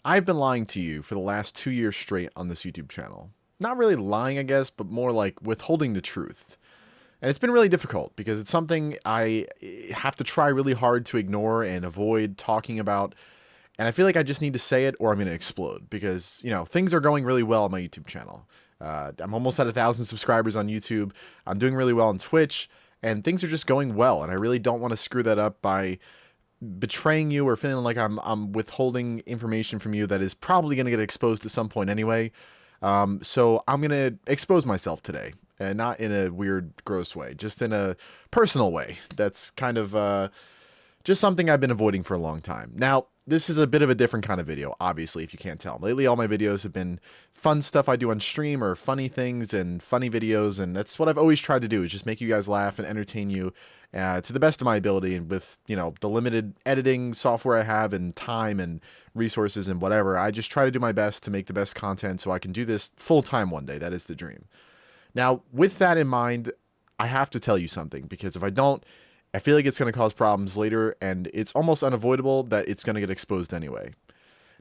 I've been lying to you for the last 2 years straight on this YouTube channel. Not really lying, I guess, but more like withholding the truth. And it's been really difficult because it's something I have to try really hard to ignore and avoid talking about. And I feel like I just need to say it or I'm going to explode because, things are going really well on my YouTube channel. I'm almost at 1,000 subscribers on YouTube. I'm doing really well on Twitch and things are just going well. And I really don't want to screw that up by betraying you or feeling like I'm withholding information from you that is probably going to get exposed at some point anyway. So I'm going to expose myself today, and not in a weird, gross way, just in a personal way. That's kind of just something I've been avoiding for a long time. Now, this is a bit of a different kind of video, obviously, if you can't tell. Lately, all my videos have been fun stuff I do on stream or funny things and funny videos, and that's what I've always tried to do, is just make you guys laugh and entertain you to the best of my ability, and with, the limited editing software I have and time and resources and whatever, I just try to do my best to make the best content so I can do this full-time one day. That is the dream. Now, with that in mind, I have to tell you something, because if I don't, I feel like it's going to cause problems later, and it's almost unavoidable that it's going to get exposed anyway.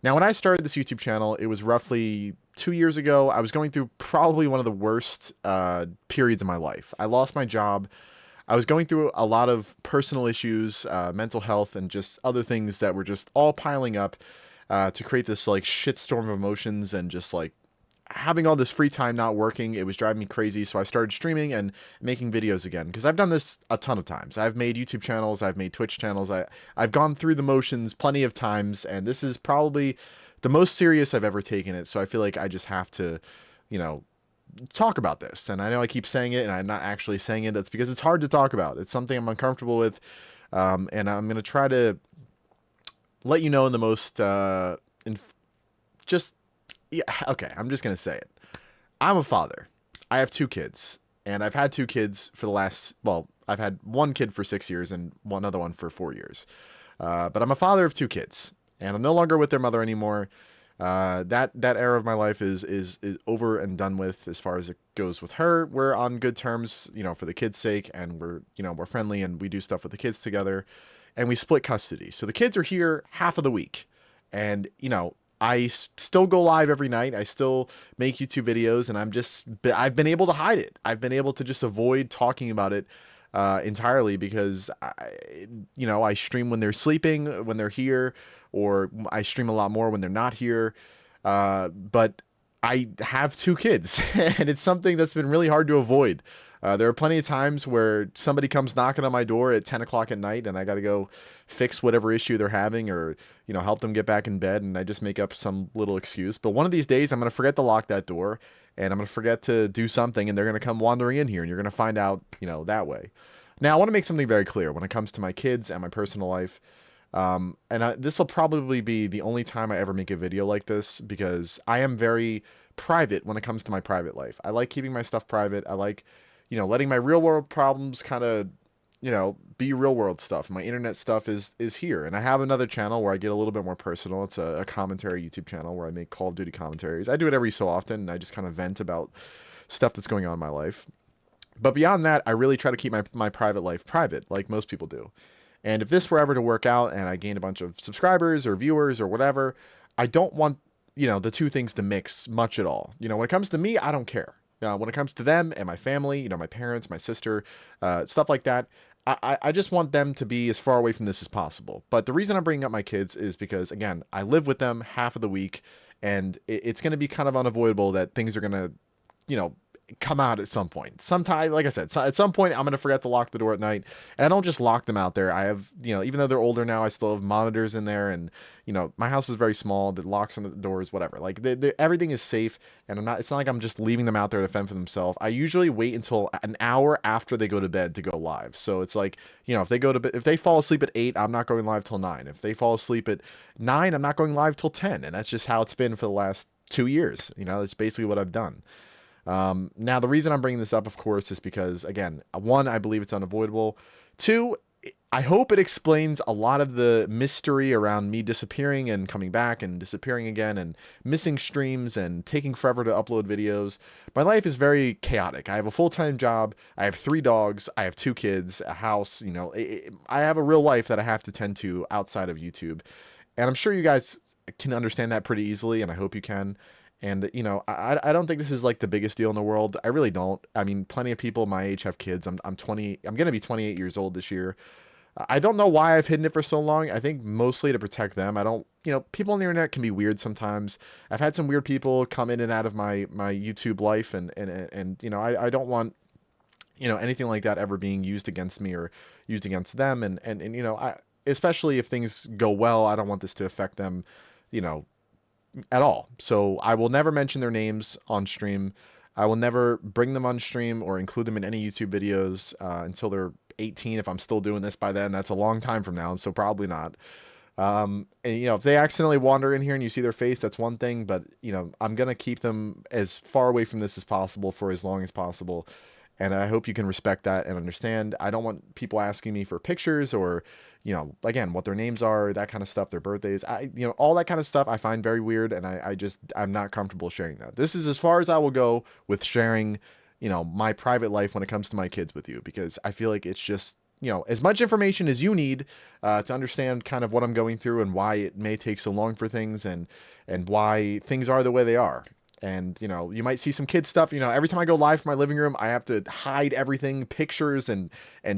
Now, when I started this YouTube channel, it was roughly 2 years ago. I was going through probably one of the worst periods of my life. I lost my job. I was going through a lot of personal issues, mental health, and just other things that were just all piling up to create this like shitstorm of emotions, and just like having all this free time not working. It was driving me crazy. So I started streaming and making videos again, because I've done this a ton of times. I've made YouTube channels, I've made Twitch channels. I've gone through the motions plenty of times, and this is probably the most serious I've ever taken it. So I feel like I just have to, talk about this. And I know I keep saying it and I'm not actually saying it. That's because it's hard to talk about. It's something I'm uncomfortable with. And I'm going to try to let you know in the most, just, yeah, okay, I'm just going to say it. I'm a father. I have 2 kids, and I've had 2 kids for the last, well, I've had one kid for 6 years and one other one for 4 years. But I'm a father of 2 kids, and I'm no longer with their mother anymore. That era of my life is over and done with as far as it goes with her. We're on good terms, for the kids' sake, and we're friendly, and we do stuff with the kids together, and we split custody. So the kids are here half of the week, and still go live every night. I still make YouTube videos, and I've been able to hide it. I've been able to just avoid talking about it entirely, because I stream when they're sleeping, when they're here, or I stream a lot more when they're not here. But I have 2 kids, and it's something that's been really hard to avoid. There are plenty of times where somebody comes knocking on my door at 10 o'clock at night, and I got to go fix whatever issue they're having, or, help them get back in bed, and I just make up some little excuse. But one of these days, I'm going to forget to lock that door, and I'm going to forget to do something, and they're going to come wandering in here, and you're going to find out, that way. Now, I want to make something very clear when it comes to my kids and my personal life. This will probably be the only time I ever make a video like this, because I am very private when it comes to my private life. I like keeping my stuff private. I like, letting my real world problems kind of, be real world stuff. My internet stuff is here. And I have another channel where I get a little bit more personal. It's a commentary YouTube channel where I make Call of Duty commentaries. I do it every so often, and I just kind of vent about stuff that's going on in my life. But beyond that, I really try to keep my private life private, like most people do. And if this were ever to work out and I gained a bunch of subscribers or viewers or whatever, I don't want, the two things to mix much at all. When it comes to me, I don't care. When it comes to them and my family, my parents, my sister, stuff like that, I just want them to be as far away from this as possible. But the reason I'm bringing up my kids is because, again, I live with them half of the week, and it's going to be kind of unavoidable that things are going to, come out at some point. Sometime, like I said, at some point, I'm going to forget to lock the door at night. And I don't just lock them out there. I have, even though they're older now, I still have monitors in there. And, my house is very small. The locks on the doors, whatever. Like, everything is safe. And it's not like I'm just leaving them out there to fend for themselves. I usually wait until an hour after they go to bed to go live. So it's like, if they go to bed, if they fall asleep at 8, I'm not going live till 9. If they fall asleep at 9, I'm not going live till 10. And that's just how it's been for the last 2 years. That's basically what I've done. Now, the reason I'm bringing this up, of course, is because, again, one, I believe it's unavoidable. Two, I hope it explains a lot of the mystery around me disappearing and coming back and disappearing again and missing streams and taking forever to upload videos. My life is very chaotic. I have a full-time job. I have 3 dogs. I have 2 kids, a house. I have a real life that I have to tend to outside of YouTube. And I'm sure you guys can understand that pretty easily, and I hope you can. And you know, I don't think this is like the biggest deal in the world. I really don't. I mean, plenty of people my age have kids. I'm 20. I'm gonna be 28 years old this year. I don't know why I've hidden it for so long. I think mostly to protect them. I don't, you know, people on the internet can be weird sometimes. I've had some weird people come in and out of my YouTube life, and you know, I don't want, you know, anything like that ever being used against me or used against them. And you know, I, especially if things go well, I don't want this to affect them, you know, at all. So I will never mention their names on stream. I will never bring them on stream or include them in any YouTube videos until they're 18. If I'm still doing this by then, that's a long time from now, so probably not. And you know, if they accidentally wander in here and you see their face, that's one thing, but you know, I'm gonna keep them as far away from this as possible for as long as possible. And I hope you can respect that and understand. I don't want people asking me for pictures or, you know, again, what their names are, that kind of stuff, their birthdays. You know, all that kind of stuff I find very weird, and I'm not comfortable sharing that. This is as far as I will go with sharing, you know, my private life when it comes to my kids with you, because I feel like it's just, you know, as much information as you need to understand kind of what I'm going through and why it may take so long for things, and why things are the way they are. And, you know, you might see some kid stuff. You know, every time I go live from my living room, I have to hide everything, pictures and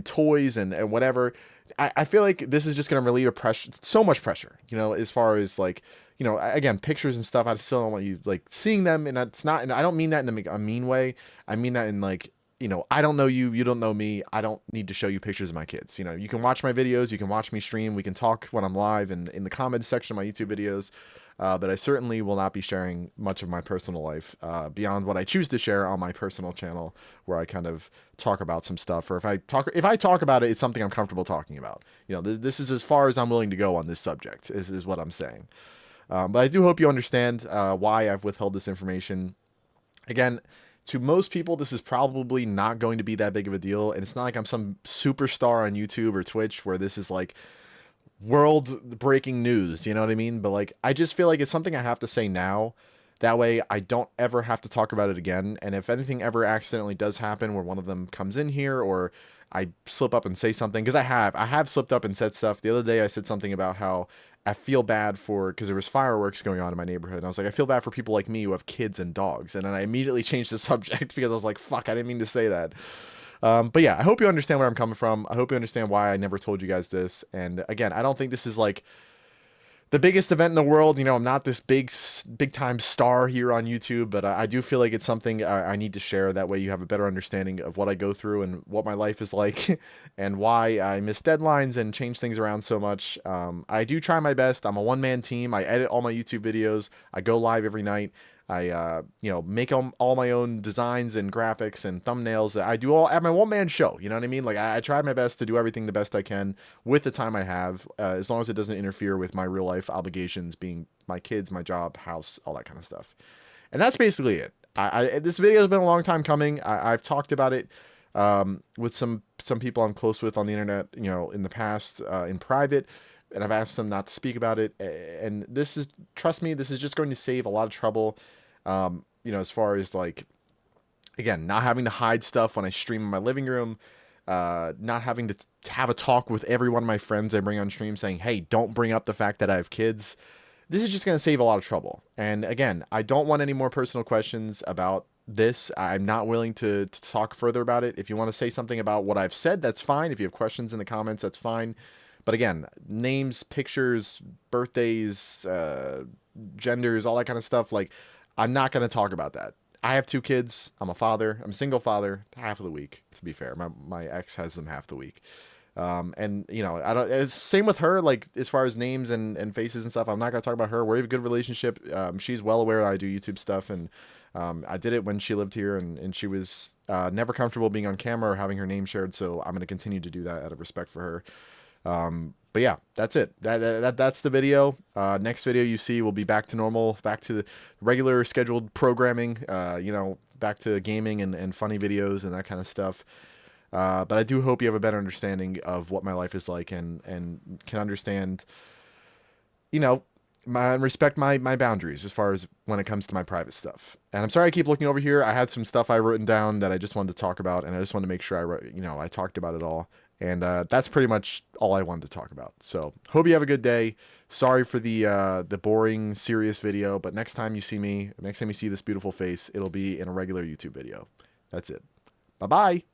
toys and whatever. I feel like this is just going to relieve a pressure, so much pressure, you know, as far as like, you know, again, pictures and stuff. I still don't want you like seeing them. And that's not, and I don't mean that in a mean way. I mean that in like, you know, I don't know you, you don't know me. I don't need to show you pictures of my kids. You know, you can watch my videos, you can watch me stream, we can talk when I'm live and in the comments section of my YouTube videos. But I certainly will not be sharing much of my personal life beyond what I choose to share on my personal channel, where I kind of talk about some stuff, or if I talk about it, it's something I'm comfortable talking about. You know, this is as far as I'm willing to go on this subject. Is what I'm saying. But I do hope you understand why I've withheld this information. Again, to most people, this is probably not going to be that big of a deal, and it's not like I'm some superstar on YouTube or Twitch where this is like world breaking news, you know what I mean? But like, I just feel like it's something I have to say now. That way I don't ever have to talk about it again. And if anything ever accidentally does happen where one of them comes in here, or I slip up and say something, because I have slipped up and said stuff. The other day I said something about how I feel bad for, because there was fireworks going on in my neighborhood, and I was like, I feel bad for people like me who have kids and dogs. And then I immediately changed the subject because I was like, fuck, I didn't mean to say that. But yeah, I hope you understand where I'm coming from. I hope you understand why I never told you guys this. And again, I don't think this is like the biggest event in the world. You know, I'm not this big time star here on YouTube, but I do feel like it's something I need to share. That way you have a better understanding of what I go through and what my life is like and why I miss deadlines and change things around so much. I do try my best. I'm a one-man team. I edit all my YouTube videos. I go live every night. I, you know, make all my own designs and graphics and thumbnails. I do all at my one-man show. You know what I mean? Like, I try my best to do everything the best I can with the time I have, as long as it doesn't interfere with my real life obligations, being my kids, my job, house, all that kind of stuff. And that's basically it. This video has been a long time coming. I've talked about it with some people I'm close with on the internet, you know, in the past, in private. And I've asked them not to speak about it. And this is, trust me, this is just going to save a lot of trouble. You know, as far as like, again, not having to hide stuff when I stream in my living room, not having to have a talk with every one of my friends I bring on stream saying, hey, don't bring up the fact that I have kids. This is just going to save a lot of trouble. And again, I don't want any more personal questions about this. I'm not willing to talk further about it. If you want to say something about what I've said, that's fine. If you have questions in the comments, that's fine. But again, names, pictures, birthdays, genders, all that kind of stuff, like, I'm not going to talk about that. I have 2 kids. I'm a father. I'm a single father half of the week, to be fair. My ex has them half the week. And, you know, I don't, it's same with her, like, as far as names and faces and stuff. I'm not going to talk about her. We have a good relationship. She's well aware I do YouTube stuff, and I did it when she lived here, and she was never comfortable being on camera or having her name shared, so I'm going to continue to do that out of respect for her. But yeah, that's it. That's the video. Next video you see will be back to normal, back to the regular scheduled programming, you know, back to gaming and funny videos and that kind of stuff. But I do hope you have a better understanding of what my life is like, and can understand, you know, respect my boundaries as far as when it comes to my private stuff. And I'm sorry I keep looking over here. I had some stuff I written down that I just wanted to talk about, and I just wanted to make sure I talked about it all. And that's pretty much all I wanted to talk about. So hope you have a good day. Sorry for the boring, serious video, but next time you see me, next time you see this beautiful face, it'll be in a regular YouTube video. That's it. Bye-bye.